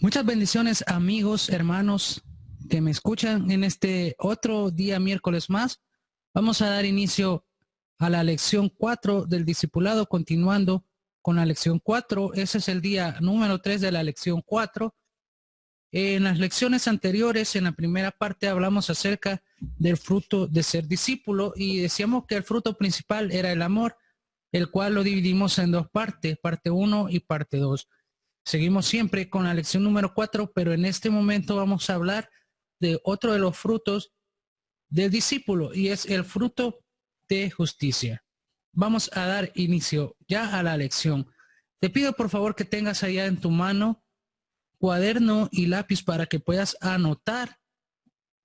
Muchas bendiciones, amigos, hermanos que me escuchan en este otro día miércoles más. Vamos a dar inicio a la lección 4 del discipulado, continuando con la lección 4. Ese es el día número 3 de la lección 4. En las lecciones anteriores, en la primera parte, hablamos acerca del fruto de ser discípulo y decíamos que el fruto principal era el amor, el cual lo dividimos en dos partes, parte 1 y parte 2. Seguimos siempre con la lección número 4, pero en este momento vamos a hablar de otro de los frutos del discípulo y es el fruto de justicia. Vamos a dar inicio ya a la lección. Te pido por favor que tengas allá en tu mano cuaderno y lápiz para que puedas anotar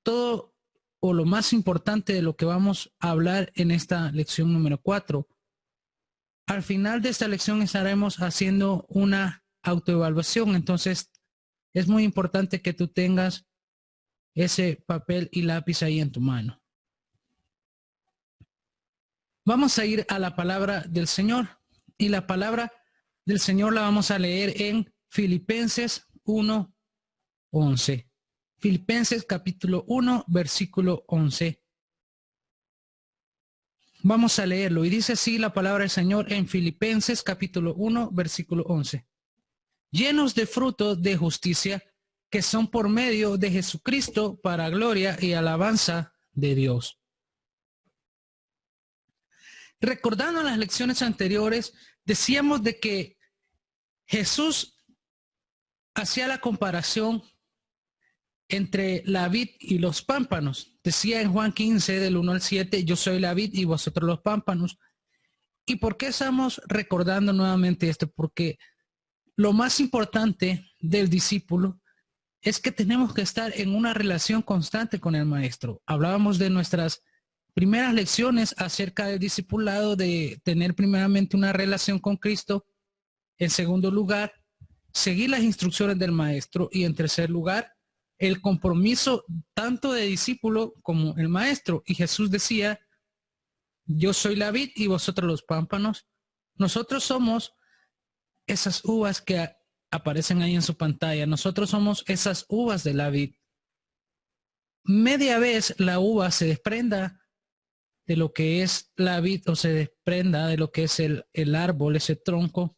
todo o lo más importante de lo que vamos a hablar en esta lección número 4. Al final de esta lección estaremos haciendo una autoevaluación, entonces es muy importante que tú tengas ese papel y lápiz ahí en tu mano. Vamos a ir a la palabra del Señor y la palabra del Señor la vamos a leer en Filipenses 1:11. Filipenses capítulo 1, versículo 11. Vamos a leerlo y dice así la palabra del Señor en Filipenses capítulo 1, versículo 11. Llenos de fruto de justicia que son por medio de Jesucristo para gloria y alabanza de Dios. Recordando las lecciones anteriores, decíamos de que Jesús hacía la comparación entre la vid y los pámpanos. Decía en Juan 15, del 1 al 7, yo soy la vid y vosotros los pámpanos. ¿Y por qué estamos recordando nuevamente esto? Porque lo más importante del discípulo es que tenemos que estar en una relación constante con el maestro. Hablábamos de nuestras primeras lecciones acerca del discipulado, de tener primeramente una relación con Cristo. En segundo lugar, seguir las instrucciones del maestro. Y en tercer lugar, el compromiso tanto de discípulo como el maestro. Y Jesús decía, yo soy la vid y vosotros los pámpanos. Nosotros somos esas uvas que aparecen ahí en su pantalla. Nosotros somos esas uvas de la vid. Media vez la uva se desprenda de lo que es la vid o se desprenda de lo que es el árbol, ese tronco,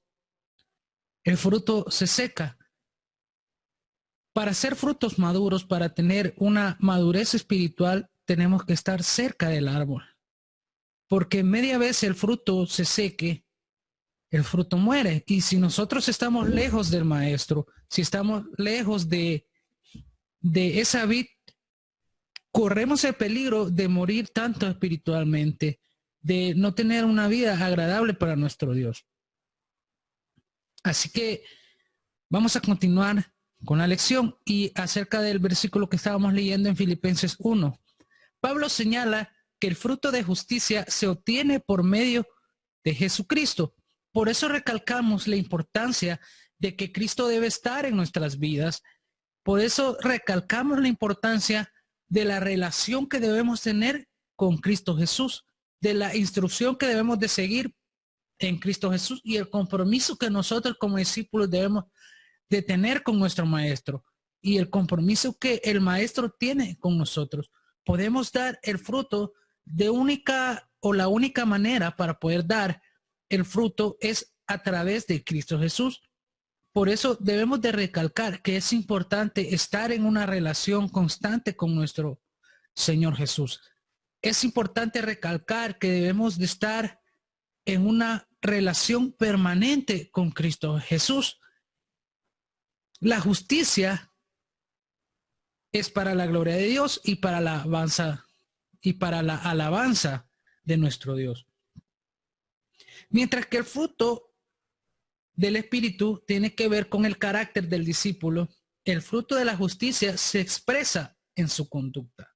el fruto se seca. Para ser frutos maduros, para tener una madurez espiritual, tenemos que estar cerca del árbol. Porque media vez el fruto se seque, el fruto muere. Y si nosotros estamos lejos del maestro, si estamos lejos de esa vid, corremos el peligro de morir tanto espiritualmente, de no tener una vida agradable para nuestro Dios. Así que vamos a continuar con la lección y acerca del versículo que estábamos leyendo en Filipenses 1. Pablo señala que el fruto de justicia se obtiene por medio de Jesucristo. Por eso recalcamos la importancia de que Cristo debe estar en nuestras vidas. Por eso recalcamos la importancia de la relación que debemos tener con Cristo Jesús, de la instrucción que debemos de seguir en Cristo Jesús y el compromiso que nosotros como discípulos debemos de tener con nuestro maestro y el compromiso que el maestro tiene con nosotros. Podemos dar el fruto de la única manera para poder dar el fruto es a través de Cristo Jesús. Por eso debemos de recalcar que es importante estar en una relación constante con nuestro Señor Jesús. Es importante recalcar que debemos de estar en una relación permanente con Cristo Jesús. La justicia es para la gloria de Dios y para la alabanza de nuestro Dios. Mientras que el fruto del Espíritu tiene que ver con el carácter del discípulo, el fruto de la justicia se expresa en su conducta.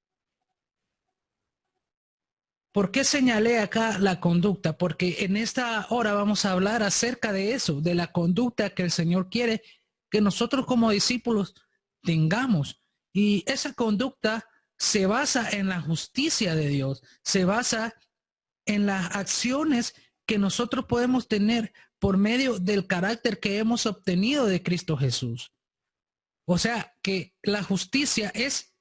¿Por qué señalé acá la conducta? Porque en esta hora vamos a hablar acerca de eso, de la conducta que el Señor quiere que nosotros como discípulos tengamos. Y esa conducta se basa en la justicia de Dios, se basa en las acciones que nosotros podemos tener por medio del carácter que hemos obtenido de Cristo Jesús. O sea, que la justicia es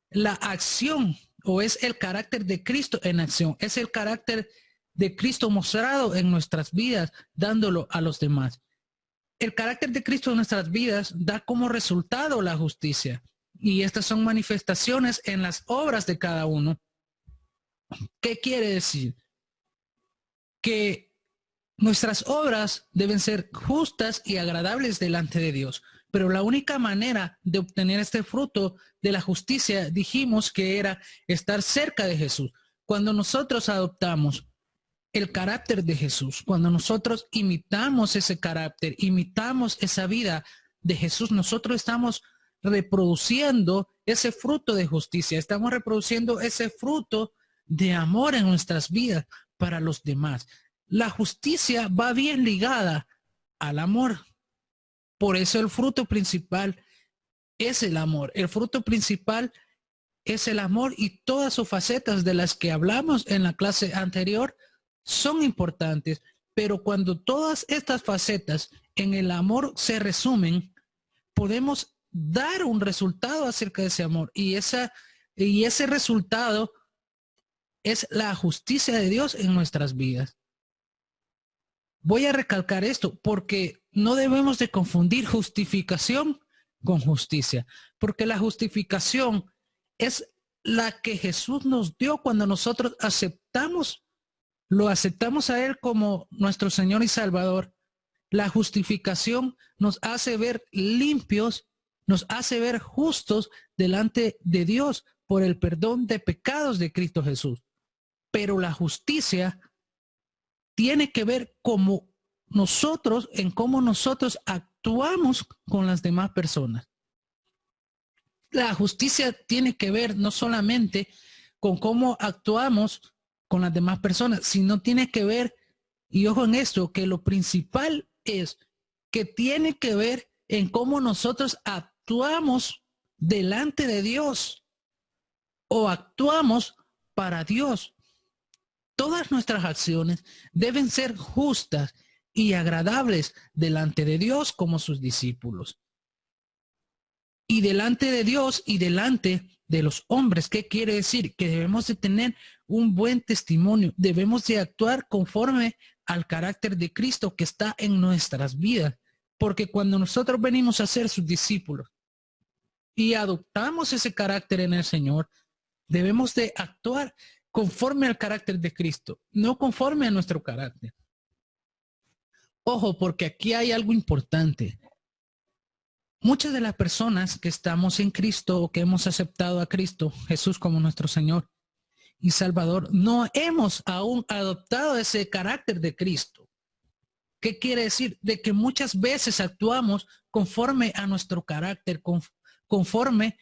la acción o es el carácter de Cristo en acción. Es el carácter de Cristo mostrado en nuestras vidas, dándolo a los demás. El carácter de Cristo en nuestras vidas da como resultado la justicia. Y estas son manifestaciones en las obras de cada uno. ¿Qué quiere decir? Que nuestras obras deben ser justas y agradables delante de Dios. Pero la única manera de obtener este fruto de la justicia, dijimos que era estar cerca de Jesús. Cuando nosotros adoptamos el carácter de Jesús, cuando nosotros imitamos ese carácter, imitamos esa vida de Jesús, nosotros estamos reproduciendo ese fruto de justicia, estamos reproduciendo ese fruto de amor en nuestras vidas para los demás. La justicia va bien ligada al amor. Por eso el fruto principal es el amor. El fruto principal es el amor y todas sus facetas de las que hablamos en la clase anterior son importantes. Pero cuando todas estas facetas en el amor se resumen, podemos dar un resultado acerca de ese amor. Y ese resultado es la justicia de Dios en nuestras vidas. Voy a recalcar esto porque no debemos de confundir justificación con justicia, porque la justificación es la que Jesús nos dio cuando nosotros lo aceptamos a Él como nuestro Señor y Salvador. La justificación nos hace ver limpios, nos hace ver justos delante de Dios por el perdón de pecados de Cristo Jesús. Pero la justicia tiene que ver como nosotros, en cómo nosotros actuamos con las demás personas. La justicia tiene que ver no solamente con cómo actuamos con las demás personas, sino tiene que ver, y ojo en esto, que lo principal es que tiene que ver en cómo nosotros actuamos delante de Dios o actuamos para Dios. Todas nuestras acciones deben ser justas y agradables delante de Dios como sus discípulos. Y delante de Dios y delante de los hombres. ¿Qué quiere decir? Que debemos de tener un buen testimonio. Debemos de actuar conforme al carácter de Cristo que está en nuestras vidas. Porque cuando nosotros venimos a ser sus discípulos y adoptamos ese carácter en el Señor, debemos de actuar conforme al carácter de Cristo, no conforme a nuestro carácter. Ojo, porque aquí hay algo importante. Muchas de las personas que estamos en Cristo o que hemos aceptado a Cristo Jesús como nuestro Señor y Salvador, no hemos aún adoptado ese carácter de Cristo. ¿Qué quiere decir? De que muchas veces actuamos conforme a nuestro carácter, conforme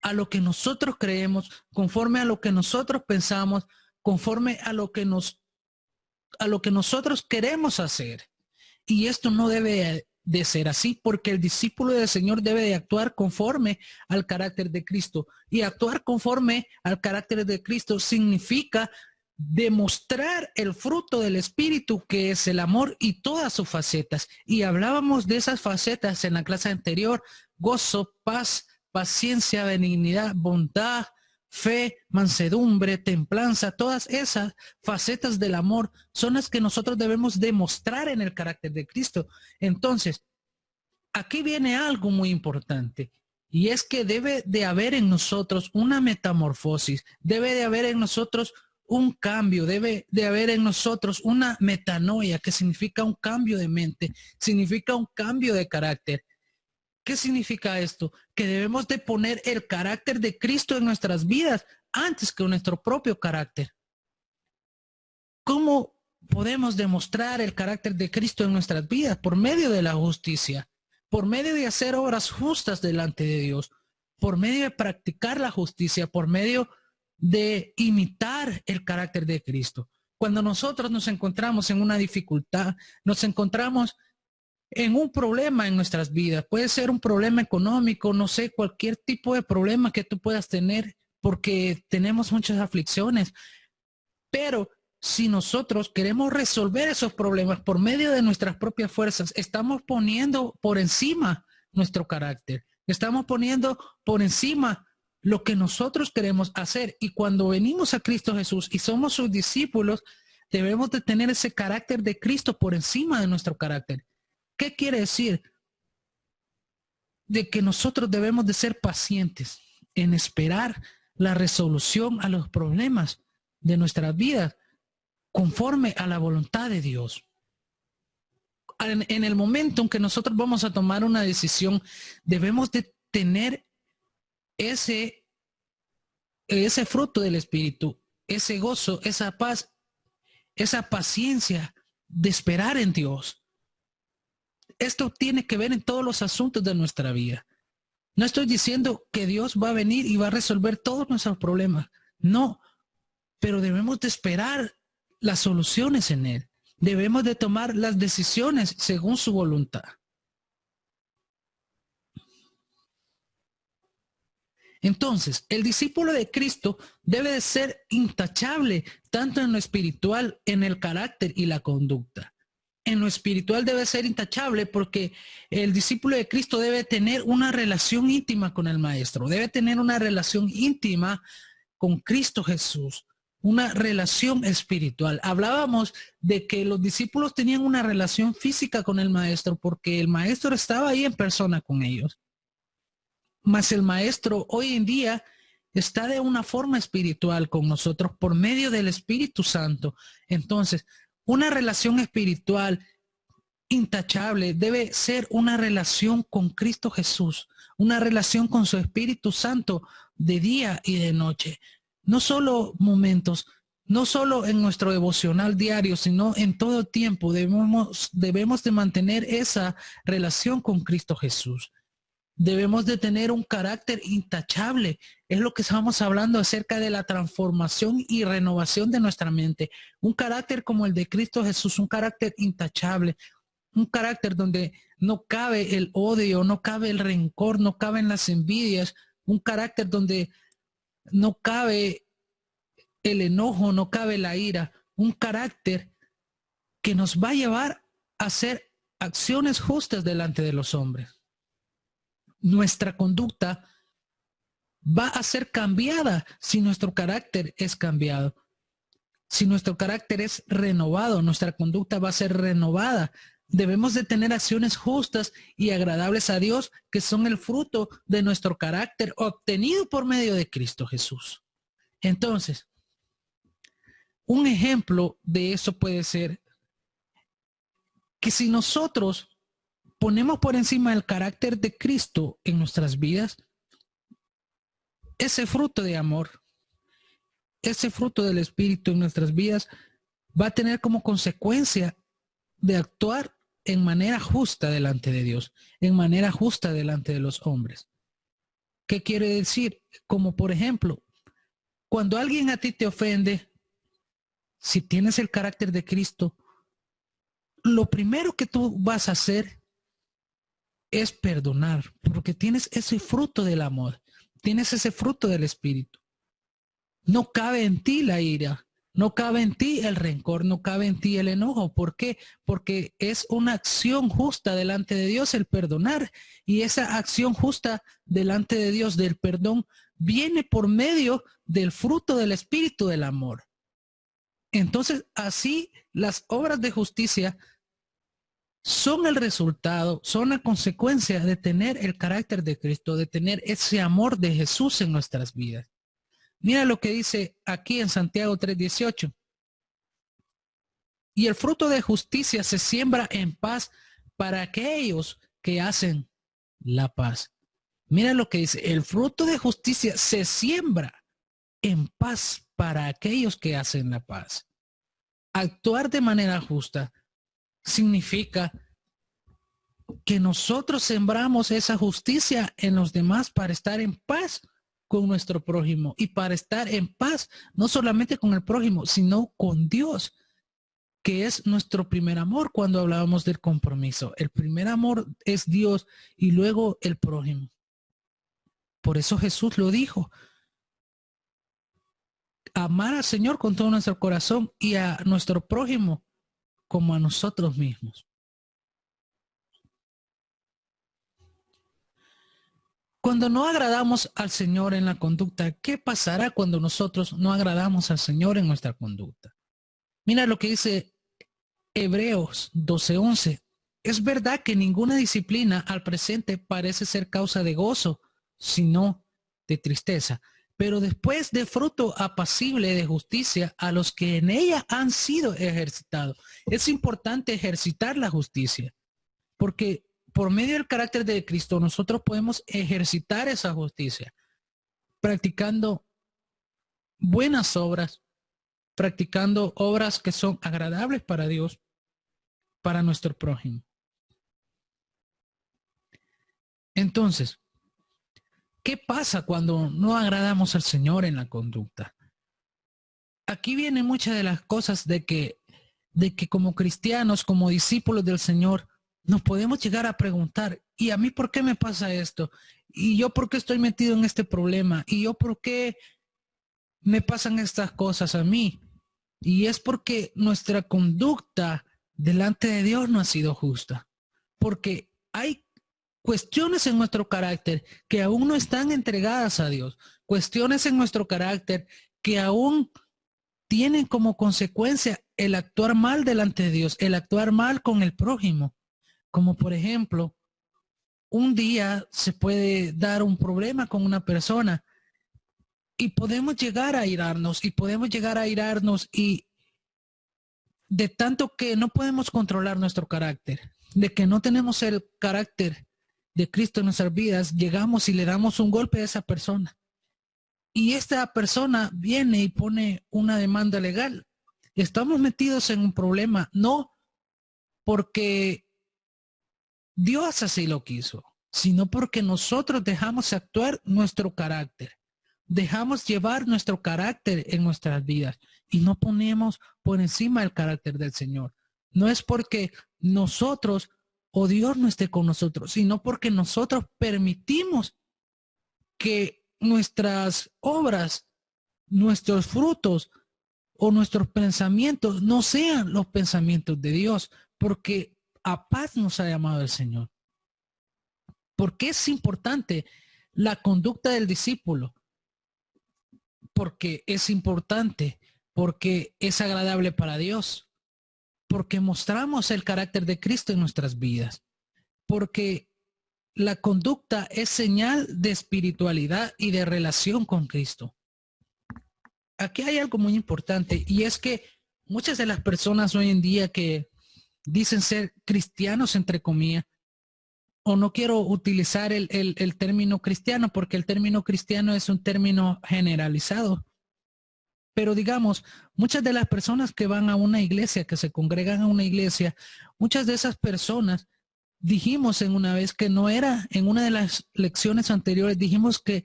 a lo que nosotros creemos, conforme a lo que nosotros pensamos, conforme a lo que nosotros queremos hacer. Y esto no debe de ser así, porque el discípulo del Señor debe de actuar conforme al carácter de Cristo. Y actuar conforme al carácter de Cristo significa demostrar el fruto del Espíritu, que es el amor y todas sus facetas. Y hablábamos de esas facetas en la clase anterior: gozo, paz, paciencia, benignidad, bondad, fe, mansedumbre, templanza. Todas esas facetas del amor son las que nosotros debemos demostrar en el carácter de Cristo. Entonces, aquí viene algo muy importante, y es que debe de haber en nosotros una metamorfosis, debe de haber en nosotros un cambio, debe de haber en nosotros una metanoia, que significa un cambio de mente, significa un cambio de carácter. ¿Qué significa esto? Que debemos de poner el carácter de Cristo en nuestras vidas antes que nuestro propio carácter. ¿Cómo podemos demostrar el carácter de Cristo en nuestras vidas? Por medio de la justicia, por medio de hacer obras justas delante de Dios, por medio de practicar la justicia, por medio de imitar el carácter de Cristo. Cuando nosotros nos encontramos en una dificultad, nos encontramos en un problema en nuestras vidas, puede ser un problema económico, no sé, cualquier tipo de problema que tú puedas tener, porque tenemos muchas aflicciones. Pero si nosotros queremos resolver esos problemas por medio de nuestras propias fuerzas, estamos poniendo por encima nuestro carácter, Estamos poniendo por encima lo que nosotros queremos hacer. Y cuando venimos a Cristo Jesús y somos sus discípulos, debemos de tener ese carácter de Cristo por encima de nuestro carácter. ¿Qué quiere decir? De que nosotros debemos de ser pacientes en esperar la resolución a los problemas de nuestras vidas conforme a la voluntad de Dios. En el momento en que nosotros vamos a tomar una decisión, debemos de tener ese fruto del Espíritu, ese gozo, esa paz, esa paciencia de esperar en Dios. Esto tiene que ver en todos los asuntos de nuestra vida. No estoy diciendo que Dios va a venir y va a resolver todos nuestros problemas. No, pero debemos de esperar las soluciones en Él. Debemos de tomar las decisiones según su voluntad. Entonces, el discípulo de Cristo debe de ser intachable tanto en lo espiritual, en el carácter y la conducta. En lo espiritual debe ser intachable porque el discípulo de Cristo debe tener una relación íntima con el Maestro, debe tener una relación íntima con Cristo Jesús, una relación espiritual. Hablábamos de que los discípulos tenían una relación física con el Maestro porque el Maestro estaba ahí en persona con ellos. Mas el Maestro hoy en día está de una forma espiritual con nosotros por medio del Espíritu Santo. Entonces, una relación espiritual intachable debe ser una relación con Cristo Jesús, una relación con su Espíritu Santo de día y de noche. No solo momentos, no solo en nuestro devocional diario, sino en todo tiempo debemos de mantener esa relación con Cristo Jesús. Debemos de tener un carácter intachable. Es lo que estamos hablando acerca de la transformación y renovación de nuestra mente. Un carácter como el de Cristo Jesús, un carácter intachable, un carácter donde no cabe el odio, no cabe el rencor, no caben las envidias, un carácter donde no cabe el enojo, no cabe la ira, un carácter que nos va a llevar a hacer acciones justas delante de los hombres. Nuestra conducta va a ser cambiada si nuestro carácter es cambiado. Si nuestro carácter es renovado, nuestra conducta va a ser renovada. Debemos de tener acciones justas y agradables a Dios, que son el fruto de nuestro carácter obtenido por medio de Cristo Jesús. Entonces, un ejemplo de eso puede ser que si nosotros ponemos por encima el carácter de Cristo en nuestras vidas, ese fruto de amor, ese fruto del Espíritu en nuestras vidas va a tener como consecuencia de actuar en manera justa delante de Dios, en manera justa delante de los hombres. ¿Qué quiere decir? Como por ejemplo, cuando alguien a ti te ofende, si tienes el carácter de Cristo, lo primero que tú vas a hacer es perdonar, porque tienes ese fruto del amor, tienes ese fruto del Espíritu. No cabe en ti la ira, no cabe en ti el rencor, no cabe en ti el enojo. ¿Por qué? Porque es una acción justa delante de Dios el perdonar, y esa acción justa delante de Dios del perdón viene por medio del fruto del Espíritu del amor. Entonces, así las obras de justicia son el resultado, son la consecuencia de tener el carácter de Cristo, de tener ese amor de Jesús en nuestras vidas. Mira lo que dice aquí en Santiago 3:18. Y el fruto de justicia se siembra en paz para aquellos que hacen la paz. Mira lo que dice, el fruto de justicia se siembra en paz para aquellos que hacen la paz. Actuar de manera justa significa que nosotros sembramos esa justicia en los demás para estar en paz con nuestro prójimo y para estar en paz no solamente con el prójimo, sino con Dios, que es nuestro primer amor cuando hablábamos del compromiso. El primer amor es Dios y luego el prójimo. Por eso Jesús lo dijo. Amar al Señor con todo nuestro corazón y a nuestro prójimo como a nosotros mismos. cuando no agradamos al Señor en la conducta, ¿qué pasará cuando nosotros no agradamos al Señor en nuestra conducta? Mira lo que dice Hebreos 12:11. Es verdad que ninguna disciplina al presente parece ser causa de gozo, sino de tristeza, pero después de fruto apacible de justicia a los que en ella han sido ejercitados. Es importante ejercitar la justicia, porque por medio del carácter de Cristo nosotros podemos ejercitar esa justicia, practicando buenas obras, practicando obras que son agradables para Dios, para nuestro prójimo. Entonces, ¿qué pasa cuando no agradamos al Señor en la conducta? Aquí vienen muchas de las cosas de que como cristianos, como discípulos del Señor, nos podemos llegar a preguntar, ¿y a mí por qué me pasa esto? ¿Y yo por qué estoy metido en este problema? ¿Y yo por qué me pasan estas cosas a mí? Y es porque nuestra conducta delante de Dios no ha sido justa. Porque hay cuestiones en nuestro carácter que aún no están entregadas a Dios. Cuestiones en nuestro carácter que aún tienen como consecuencia el actuar mal delante de Dios, el actuar mal con el prójimo. Como por ejemplo, un día se puede dar un problema con una persona y podemos llegar a irarnos y de tanto que no podemos controlar nuestro carácter, de que no tenemos el carácter de Cristo en nuestras vidas, llegamos y le damos un golpe a esa persona. Y esta persona viene y pone una demanda legal. Estamos metidos en un problema, no porque Dios así lo quiso, sino porque nosotros dejamos actuar nuestro carácter. Dejamos llevar nuestro carácter en nuestras vidas y no ponemos por encima el carácter del Señor. No es porque nosotros o Dios no esté con nosotros, sino porque nosotros permitimos que nuestras obras, nuestros frutos o nuestros pensamientos no sean los pensamientos de Dios, porque a paz nos ha llamado el Señor. ¿Por qué es importante la conducta del discípulo? Porque es importante, porque es agradable para Dios, porque mostramos el carácter de Cristo en nuestras vidas, porque la conducta es señal de espiritualidad y de relación con Cristo. Aquí hay algo muy importante y es que muchas de las personas hoy en día que dicen ser cristianos, entre comillas, o no quiero utilizar el término cristiano porque el término cristiano es un término generalizado. Pero digamos, muchas de las personas que van a una iglesia, que se congregan a una iglesia, muchas de esas personas dijimos en una vez que no era, en una de las lecciones anteriores, dijimos que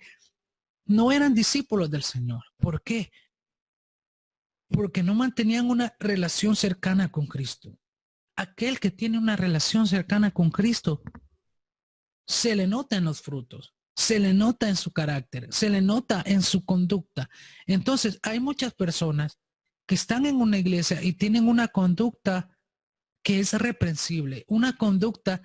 no eran discípulos del Señor. ¿Por qué? Porque no mantenían una relación cercana con Cristo. Aquel que tiene una relación cercana con Cristo, se le nota en los frutos, se le nota en su carácter, se le nota en su conducta. Entonces, hay muchas personas que están en una iglesia y tienen una conducta que es reprensible, una conducta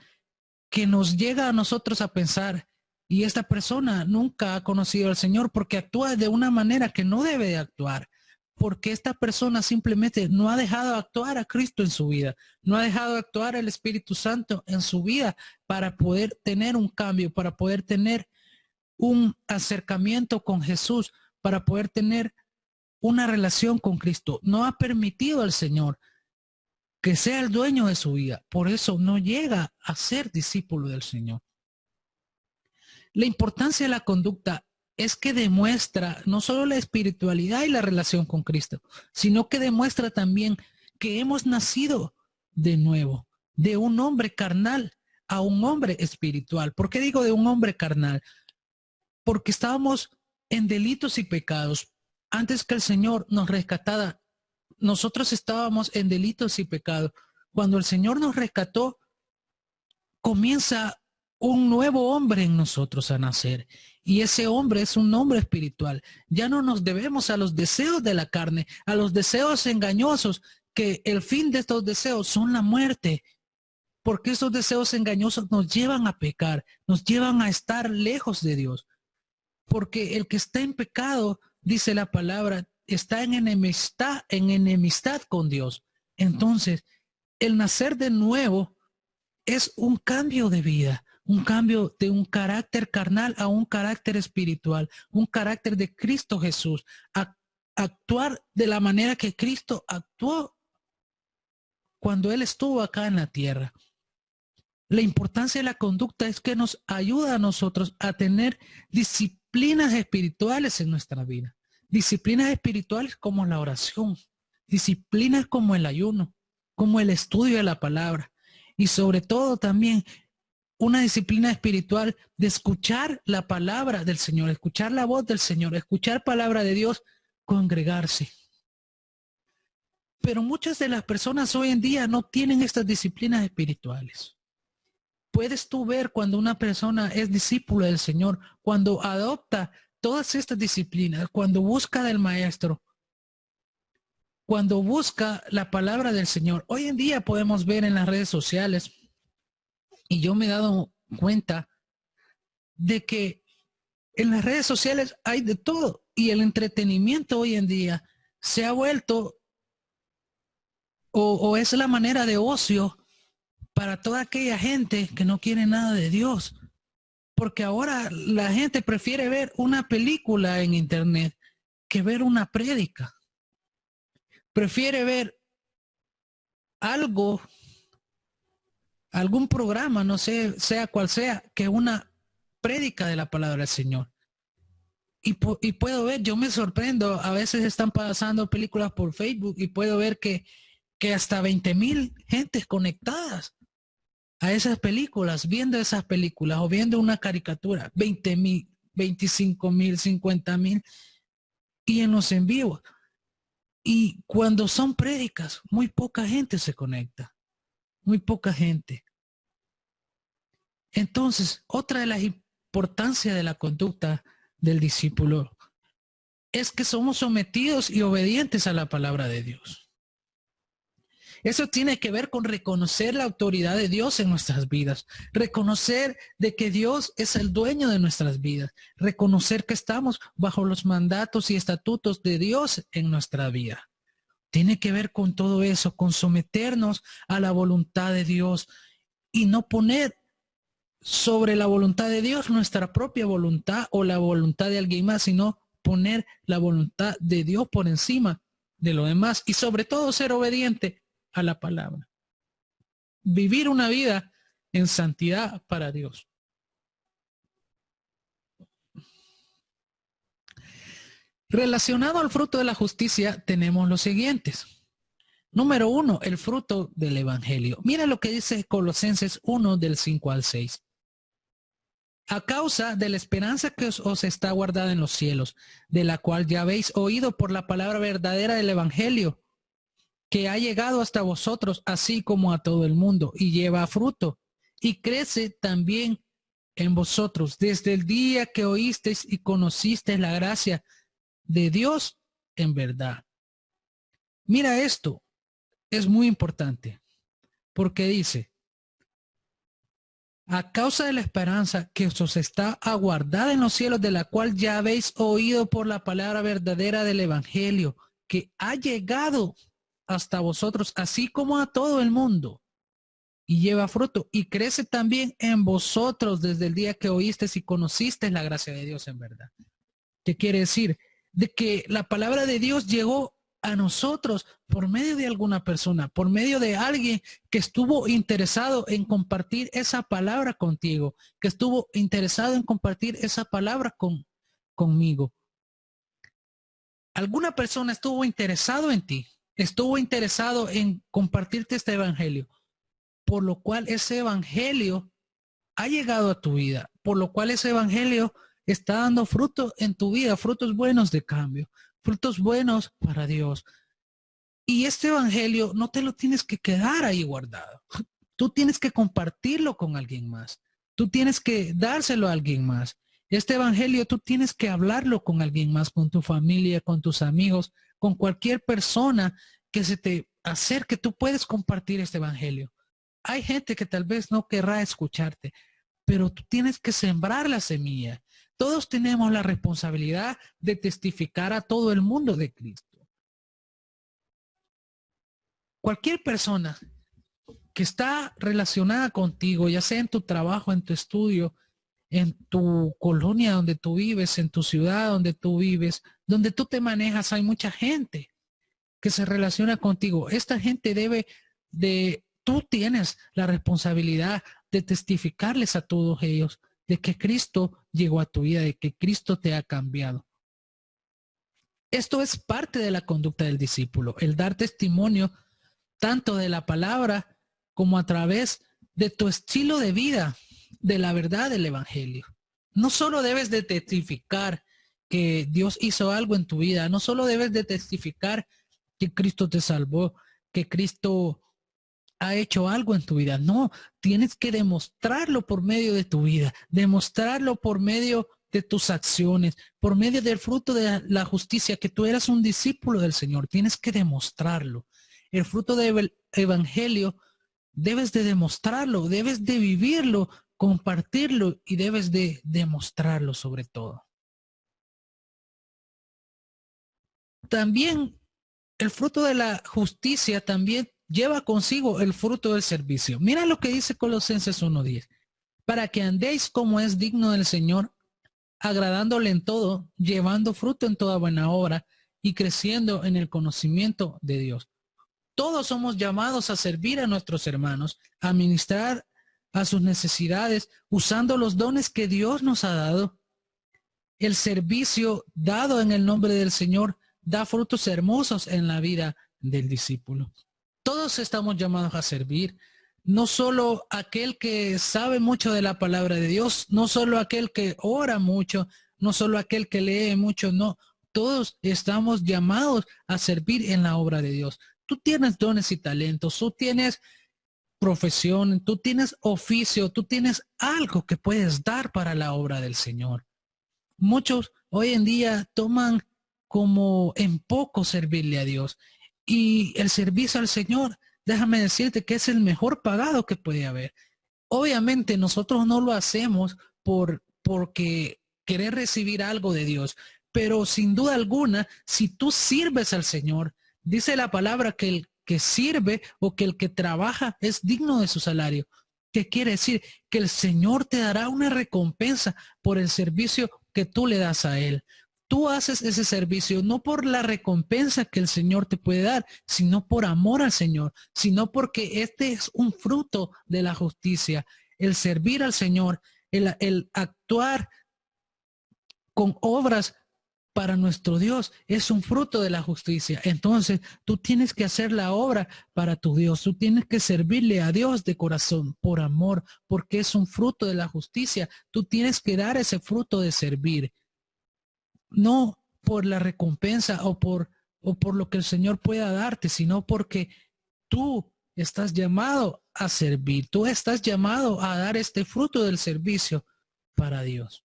que nos llega a nosotros a pensar, y esta persona nunca ha conocido al Señor porque actúa de una manera que no debe de actuar, porque esta persona simplemente no ha dejado actuar a Cristo en su vida, no ha dejado actuar al Espíritu Santo en su vida para poder tener un cambio, para poder tener un acercamiento con Jesús, para poder tener una relación con Cristo. No ha permitido al Señor que sea el dueño de su vida. Por eso no llega a ser discípulo del Señor. La importancia de la conducta es que demuestra no solo la espiritualidad y la relación con Cristo, sino que demuestra también que hemos nacido de nuevo, de un hombre carnal a un hombre espiritual. ¿Por qué digo de un hombre carnal? Porque estábamos en delitos y pecados. Antes que el Señor nos rescatara, nosotros estábamos en delitos y pecados. Cuando el Señor nos rescató, comienza un nuevo hombre en nosotros a nacer. Y ese hombre es un hombre espiritual. Ya no nos debemos a los deseos de la carne, a los deseos engañosos, que el fin de estos deseos son la muerte. porque estos deseos engañosos nos llevan a pecar, nos llevan a estar lejos de Dios. Porque el que está en pecado, dice la palabra, está en enemistad con Dios. Entonces, el nacer de nuevo es un cambio de vida, un cambio de un carácter carnal a un carácter espiritual, un carácter de Cristo Jesús, actuar de la manera que Cristo actuó cuando Él estuvo acá en la tierra. La importancia de la conducta es que nos ayuda a nosotros a tener disciplinas espirituales en nuestra vida. Disciplinas espirituales como la oración, disciplinas como el ayuno, como el estudio de la palabra y sobre todo también una disciplina espiritual de escuchar la palabra del Señor, escuchar la voz del Señor, escuchar palabra de Dios, congregarse. Pero muchas de las personas hoy en día no tienen estas disciplinas espirituales. Puedes tú ver cuando una persona es discípulo del Señor, cuando adopta todas estas disciplinas, cuando busca del Maestro, cuando busca la palabra del Señor. Hoy en día podemos ver en las redes sociales, y yo me he dado cuenta de que en las redes sociales hay de todo, y el entretenimiento hoy en día se ha vuelto o es la manera de ocio para toda aquella gente que no quiere nada de Dios. Porque ahora la gente prefiere ver una película en internet que ver una prédica. Prefiere ver algo, algún programa, no sé, sea cual sea, que una prédica de la palabra del Señor. Y puedo ver, yo me sorprendo, a veces están pasando películas por Facebook y puedo ver que hasta 20,000 gentes conectadas a esas películas, viendo esas películas o viendo una caricatura, 20,000, 25,000, 50,000 y en los en vivo. Y cuando son prédicas, muy poca gente se conecta, muy poca gente. Entonces, otra de las importancias de la conducta del discípulo es que somos sometidos y obedientes a la palabra de Dios. Eso tiene que ver con reconocer la autoridad de Dios en nuestras vidas, reconocer de que Dios es el dueño de nuestras vidas, reconocer que estamos bajo los mandatos y estatutos de Dios en nuestra vida. Tiene que ver con todo eso, con someternos a la voluntad de Dios y no poner sobre la voluntad de Dios nuestra propia voluntad o la voluntad de alguien más, sino poner la voluntad de Dios por encima de lo demás y sobre todo ser obediente a la palabra. Vivir una vida en santidad para Dios. Relacionado al fruto de la justicia, tenemos los siguientes. Número 1, el fruto del evangelio. Mira lo que dice Colosenses 1 del 5 al 6. A causa de la esperanza que os está guardada en los cielos, de la cual ya habéis oído por la palabra verdadera del evangelio, que ha llegado hasta vosotros, así como a todo el mundo, y lleva fruto, y crece también en vosotros, desde el día que oísteis y conocisteis la gracia de Dios en verdad. Mira esto, es muy importante, porque dice, a causa de la esperanza que os está aguardada en los cielos, de la cual ya habéis oído por la palabra verdadera del evangelio, que ha llegado hasta vosotros, así como a todo el mundo, y lleva fruto, y crece también en vosotros desde el día que oísteis y conocisteis la gracia de Dios en verdad. ¿Qué quiere decir? De que la palabra de Dios llegó a nosotros por medio de alguna persona, por medio de alguien que estuvo interesado en compartir esa palabra contigo, que estuvo interesado en compartir esa palabra conmigo. Alguna persona estuvo interesado en ti, estuvo interesado en compartirte este evangelio, por lo cual ese evangelio ha llegado a tu vida, por lo cual ese evangelio está dando fruto en tu vida, frutos buenos de cambio, frutos buenos para Dios. Y este evangelio no te lo tienes que quedar ahí guardado. Tú tienes que compartirlo con alguien más. Tú tienes que dárselo a alguien más. Este evangelio tú tienes que hablarlo con alguien más, con tu familia, con tus amigos, con cualquier persona que se te acerque. Tú puedes compartir este evangelio. hay gente que tal vez no querrá escucharte, pero tú tienes que sembrar la semilla. Todos tenemos la responsabilidad de testificar a todo el mundo de Cristo. Cualquier persona que está relacionada contigo, ya sea en tu trabajo, en tu estudio, en tu colonia donde tú vives, en tu ciudad donde tú vives, donde tú te manejas, hay mucha gente que se relaciona contigo. Esta gente tú tienes la responsabilidad de testificarles a todos ellos de que Cristo llegó a tu vida, de que Cristo te ha cambiado. Esto es parte de la conducta del discípulo, el dar testimonio tanto de la palabra como a través de tu estilo de vida, de la verdad del evangelio. No solo debes de testificar que Dios hizo algo en tu vida, no solo debes de testificar que Cristo te salvó, que Cristo ha hecho algo en tu vida. No, tienes que demostrarlo por medio de tu vida, demostrarlo por medio de tus acciones, por medio del fruto de la justicia, que tú eras un discípulo del Señor. Tienes que demostrarlo. El fruto del evangelio debes de demostrarlo, debes de vivirlo, compartirlo y debes de demostrarlo sobre todo. También el fruto de la justicia también lleva consigo el fruto del servicio. Mira lo que dice Colosenses 1:10. Para que andéis como es digno del Señor, agradándole en todo, llevando fruto en toda buena obra y creciendo en el conocimiento de Dios. Todos somos llamados a servir a nuestros hermanos, a ministrar a sus necesidades, usando los dones que Dios nos ha dado. El servicio dado en el nombre del Señor da frutos hermosos en la vida del discípulo. Todos estamos llamados a servir, no solo aquel que sabe mucho de la palabra de Dios, no solo aquel que ora mucho, no solo aquel que lee mucho, no, todos estamos llamados a servir en la obra de Dios. Tú tienes dones y talentos, tú tienes profesión, tú tienes oficio, tú tienes algo que puedes dar para la obra del Señor. Muchos hoy en día toman como en poco servirle a Dios. Y el servicio al Señor, déjame decirte que es el mejor pagado que puede haber. Obviamente nosotros no lo hacemos porque querer recibir algo de Dios, pero sin duda alguna, si tú sirves al Señor, dice la palabra que el que sirve o que el que trabaja es digno de su salario. ¿Qué quiere decir? Que el Señor te dará una recompensa por el servicio que tú le das a Él. Tú haces ese servicio no por la recompensa que el Señor te puede dar, sino por amor al Señor, sino porque este es un fruto de la justicia. El servir al Señor, el actuar con obras para nuestro Dios es un fruto de la justicia. Entonces, tú tienes que hacer la obra para tu Dios. Tú tienes que servirle a Dios de corazón, por amor, porque es un fruto de la justicia. Tú tienes que dar ese fruto de servir. No por la recompensa o por lo que el Señor pueda darte, sino porque tú estás llamado a servir. Tú estás llamado a dar este fruto del servicio para Dios.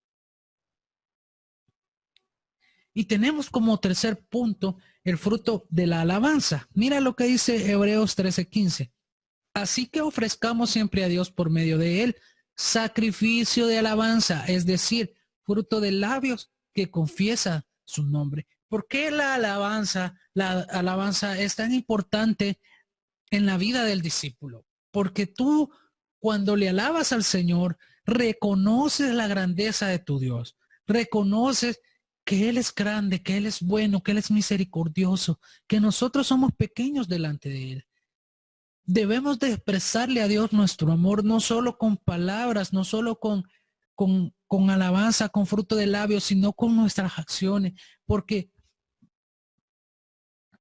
Y tenemos como tercer punto el fruto de la alabanza. Mira lo que dice Hebreos 13:15. Así que ofrezcamos siempre a Dios por medio de él sacrificio de alabanza, es decir, fruto de labios que confiesa su nombre. ¿Por qué la alabanza es tan importante en la vida del discípulo? Porque tú, cuando le alabas al Señor, reconoces la grandeza de tu Dios, reconoces que Él es grande, que Él es bueno, que Él es misericordioso, que nosotros somos pequeños delante de Él. Debemos de expresarle a Dios nuestro amor, no solo con palabras, no solo con alabanza, con fruto de labios, sino con nuestras acciones, porque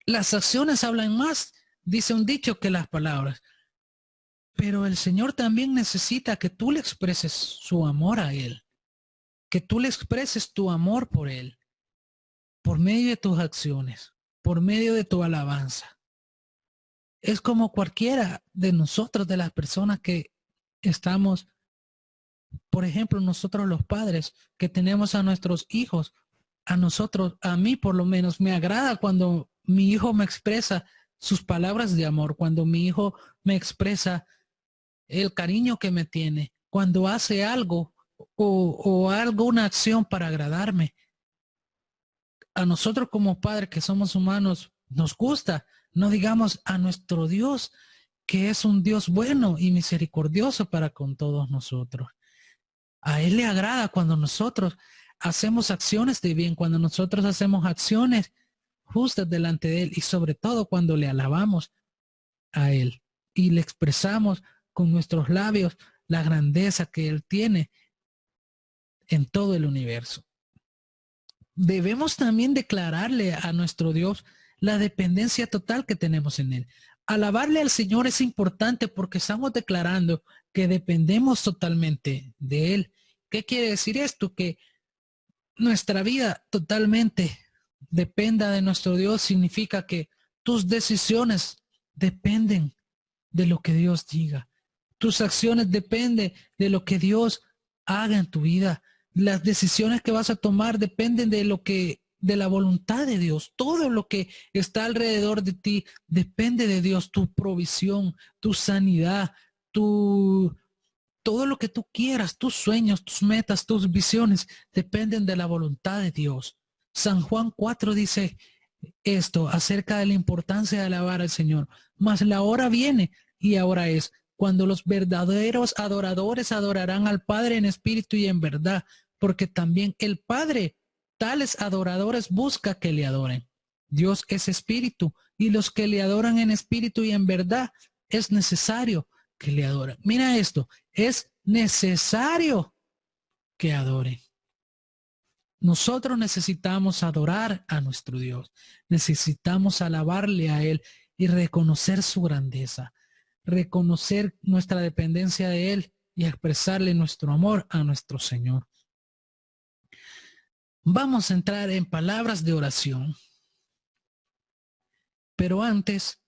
las acciones hablan más, dice un dicho, que las palabras. Pero el Señor también necesita que tú le expreses su amor a Él, que tú le expreses tu amor por Él, por medio de tus acciones, por medio de tu alabanza. Es como cualquiera de nosotros, de las personas que estamos, por ejemplo, nosotros los padres que tenemos a nuestros hijos, a nosotros, a mí por lo menos, me agrada cuando mi hijo me expresa sus palabras de amor, cuando mi hijo me expresa el cariño que me tiene, cuando hace algo o alguna acción para agradarme. A nosotros como padres que somos humanos nos gusta, no digamos a nuestro Dios, que es un Dios bueno y misericordioso para con todos nosotros. A Él le agrada cuando nosotros hacemos acciones de bien, cuando nosotros hacemos acciones justas delante de Él y sobre todo cuando le alabamos a Él y le expresamos con nuestros labios la grandeza que Él tiene en todo el universo. Debemos también declararle a nuestro Dios la dependencia total que tenemos en Él. Alabarle al Señor es importante porque estamos declarando que dependemos totalmente de Él. ¿Qué quiere decir esto? Que nuestra vida totalmente dependa de nuestro Dios significa que tus decisiones dependen de lo que Dios diga. Tus acciones dependen de lo que Dios haga en tu vida. Las decisiones que vas a tomar dependen de la voluntad de Dios. Todo lo que está alrededor de ti depende de Dios. Tu provisión, tu sanidad, todo lo que tú quieras, tus sueños, tus metas, tus visiones, dependen de la voluntad de Dios. San Juan 4 dice esto acerca de la importancia de alabar al Señor. Mas la hora viene y ahora es cuando los verdaderos adoradores adorarán al Padre en espíritu y en verdad, porque también el Padre tales adoradores busca que le adoren. Dios es espíritu y los que le adoran en espíritu y en verdad es necesario que le adoren. Mira esto, es necesario que adoren. Nosotros necesitamos adorar a nuestro Dios, necesitamos alabarle a Él y reconocer su grandeza, reconocer nuestra dependencia de Él y expresarle nuestro amor a nuestro Señor. Vamos a entrar en palabras de oración, pero antes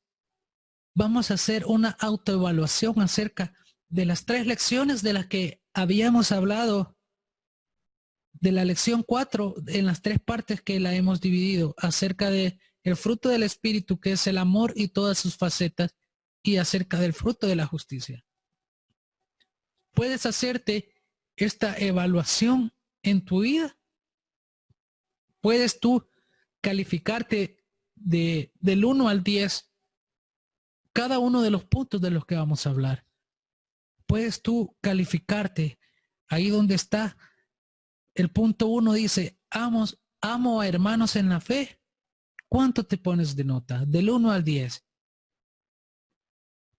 vamos a hacer una autoevaluación acerca de las 3 lecciones de las que habíamos hablado de la lección 4 en las 3 partes que la hemos dividido acerca de el fruto del Espíritu, que es el amor y todas sus facetas, y acerca del fruto de la justicia. Puedes hacerte esta evaluación en tu vida. Puedes tú calificarte del 1 al 10 cada uno de los puntos de los que vamos a hablar. Puedes tú calificarte ahí donde está. El punto 1 dice, amo a hermanos en la fe. ¿Cuánto te pones de nota? Del 1 al 10.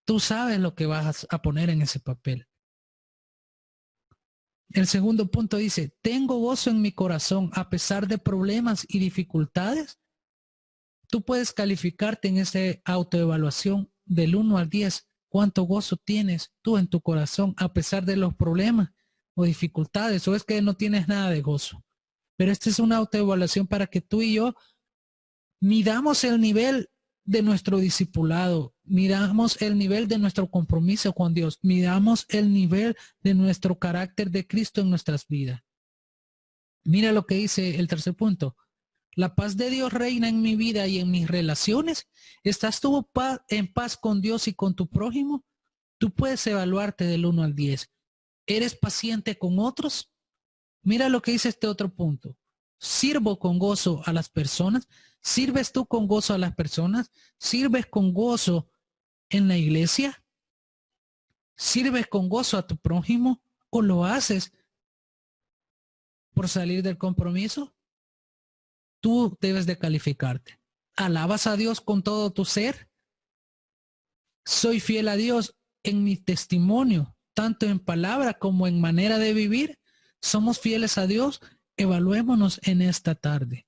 Tú sabes lo que vas a poner en ese papel. El segundo punto dice, tengo gozo en mi corazón a pesar de problemas y dificultades. Tú puedes calificarte en esa autoevaluación del 1 al 10. ¿Cuánto gozo tienes tú en tu corazón a pesar de los problemas o dificultades? ¿O es que no tienes nada de gozo? Pero esta es una autoevaluación para que tú y yo midamos el nivel de nuestro discipulado, midamos el nivel de nuestro compromiso con Dios, midamos el nivel de nuestro carácter de Cristo en nuestras vidas. Mira lo que dice el tercer punto. La paz de Dios reina en mi vida y en mis relaciones. ¿Estás tú en paz con Dios y con tu prójimo? Tú puedes evaluarte del 1 al 10. ¿Eres paciente con otros? Mira lo que dice este otro punto. ¿Sirvo con gozo a las personas? ¿Sirves tú con gozo a las personas? ¿Sirves con gozo en la iglesia? ¿Sirves con gozo a tu prójimo? ¿O lo haces por salir del compromiso? Tú debes de calificarte. ¿Alabas a Dios con todo tu ser? ¿Soy fiel a Dios en mi testimonio, tanto en palabra como en manera de vivir? ¿Somos fieles a Dios? Evaluémonos en esta tarde.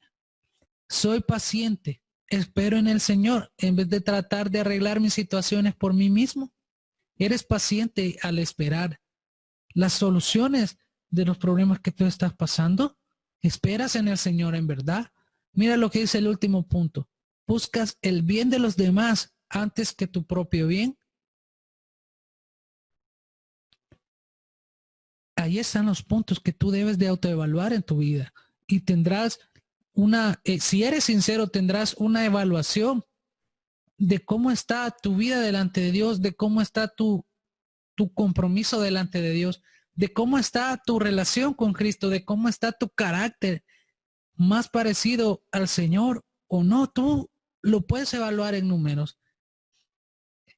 ¿Soy paciente? ¿Espero en el Señor en vez de tratar de arreglar mis situaciones por mí mismo? ¿Eres paciente al esperar las soluciones de los problemas que tú estás pasando? ¿Esperas en el Señor en verdad? Mira lo que dice el último punto. ¿Buscas el bien de los demás antes que tu propio bien? Ahí están los puntos que tú debes de autoevaluar en tu vida y tendrás si eres sincero, tendrás una evaluación de cómo está tu vida delante de Dios, de cómo está tu tu compromiso delante de Dios, de cómo está tu relación con Cristo, de cómo está tu carácter más parecido al Señor o no. Tú lo puedes evaluar en números.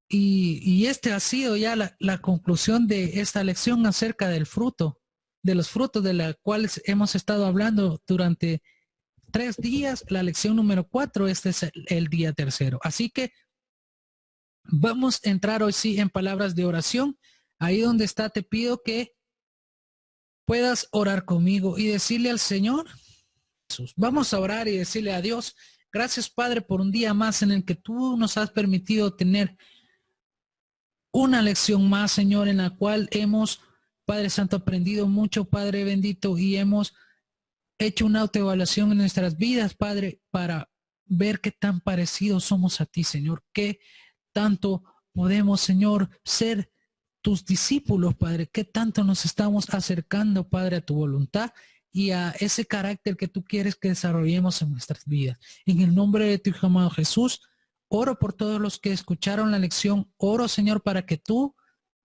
Y este ha sido ya la conclusión de esta lección acerca del fruto, de los frutos de los cuales hemos estado hablando durante 3 días. La lección número 4, este es el día tercero. Así que vamos a entrar hoy sí en palabras de oración. Ahí donde está, te pido que puedas orar conmigo y decirle al Señor, Jesús, vamos a orar y decirle a Dios, gracias Padre por un día más en el que tú nos has permitido tener una lección más, Señor, en la cual hemos, Padre Santo, aprendido mucho, Padre bendito, y hemos hecho una autoevaluación en nuestras vidas, Padre, para ver qué tan parecidos somos a ti, Señor, qué tanto podemos, Señor, ser tus discípulos, Padre, qué tanto nos estamos acercando, Padre, a tu voluntad y a ese carácter que tú quieres que desarrollemos en nuestras vidas. En el nombre de tu Hijo amado Jesús, oro por todos los que escucharon la lección. Oro, Señor, para que tú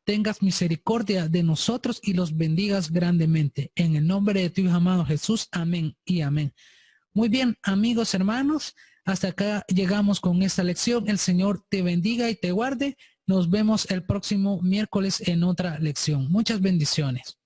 tengas misericordia de nosotros y los bendigas grandemente. En el nombre de tu Hijo amado Jesús. Amén y amén. Muy bien, amigos, hermanos, hasta acá llegamos con esta lección. El Señor te bendiga y te guarde. Nos vemos el próximo miércoles en otra lección. Muchas bendiciones.